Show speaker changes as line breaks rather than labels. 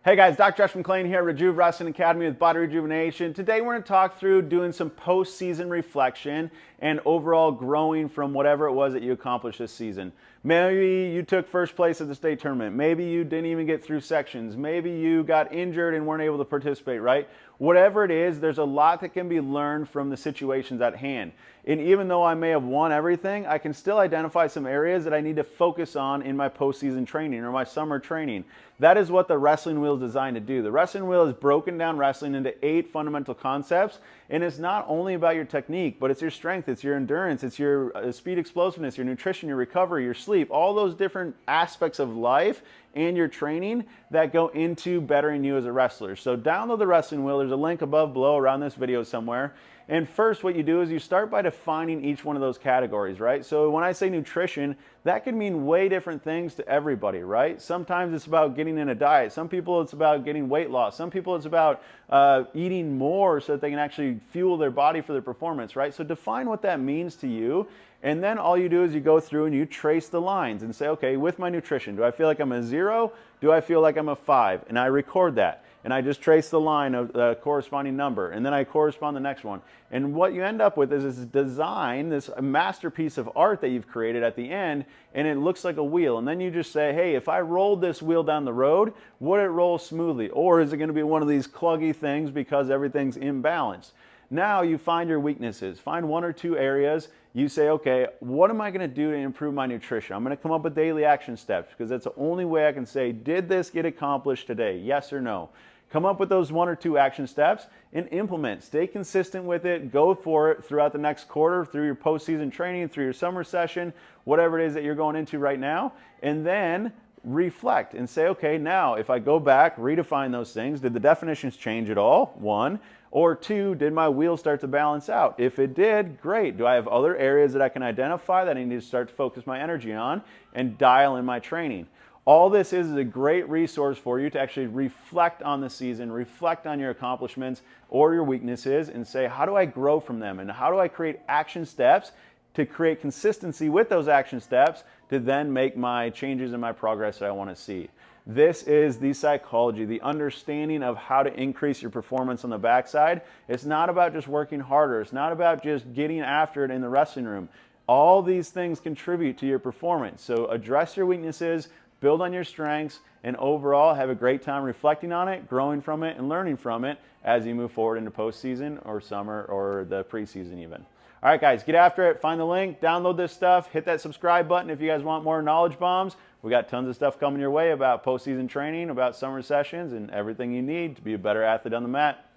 Hey guys, Dr. Josh McClain here at Rejuve Wrestling Academy with Body Rejuvenation. Today we're going to talk through doing some post-season reflection and overall growing from whatever it was that you accomplished this season. Maybe you took first place at the state tournament. Maybe you didn't even get through sections. Maybe you got injured and weren't able to participate, right? Whatever it is, there's a lot that can be learned from the situations at hand. And even though I may have won everything, I can still identify some areas that I need to focus on in my postseason training or my summer training. That is what the wrestling wheel is designed to do. The wrestling wheel is broken down wrestling into 8 fundamental concepts, and it's not only about your technique, but it's your strength, it's your endurance, it's your speed explosiveness, your nutrition, your recovery, your sleep, all those different aspects of life and your training that go into bettering you as a wrestler. So download the wrestling wheel. There's a link above, below, around this video somewhere. And first what you do is you start by defining each one of those categories, right? So when I say nutrition, that can mean way different things to everybody, right? Sometimes it's about getting in a diet. Some people it's about getting weight loss. Some people it's about eating more so that they can actually fuel their body for their performance, right? So define what that means to you. And then all you do is you go through and you trace the lines and say, okay, with my nutrition, do I feel like I'm a 0? Do I feel like I'm a 5? And I record that. And I just trace the line of the corresponding number. And then I correspond the next one. And what you end up with is this design, this masterpiece of art that you've created at the end, and it looks like a wheel. And then you just say, hey, if I rolled this wheel down the road, would it roll smoothly? Or is it going to be one of these cluggy things because everything's imbalanced? Now you find your weaknesses. Find 1 or 2 areas. You say, okay, what am I going to do to improve my nutrition? I'm going to come up with daily action steps because that's the only way I can say, did this get accomplished today? Yes or no? Come up with those 1 or 2 action steps and implement. Stay consistent with it. Go for it throughout the next quarter, through your postseason training, through your summer session, whatever it is that you're going into right now. And then reflect and say, okay, now if I go back, redefine those things, did the definitions change at all? 1. Or 2, did my wheel start to balance out? If it did, great. Do I have other areas that I can identify that I need to start to focus my energy on and dial in my training? All this is a great resource for you to actually reflect on the season, reflect on your accomplishments or your weaknesses, and say, how do I grow from them? And how do I create action steps to create consistency with those action steps to then make my changes in my progress that I want to see? This is the psychology, the understanding of how to increase your performance on the backside. It's not about just working harder. It's not about just getting after it in the wrestling room. All these things contribute to your performance. So address your weaknesses, build on your strengths, and overall have a great time reflecting on it, growing from it, and learning from it as you move forward into postseason or summer or the preseason even. All right, guys, get after it. Find the link, download this stuff, hit that subscribe button if you guys want more knowledge bombs. We got tons of stuff coming your way about postseason training, about summer sessions, and everything you need to be a better athlete on the mat.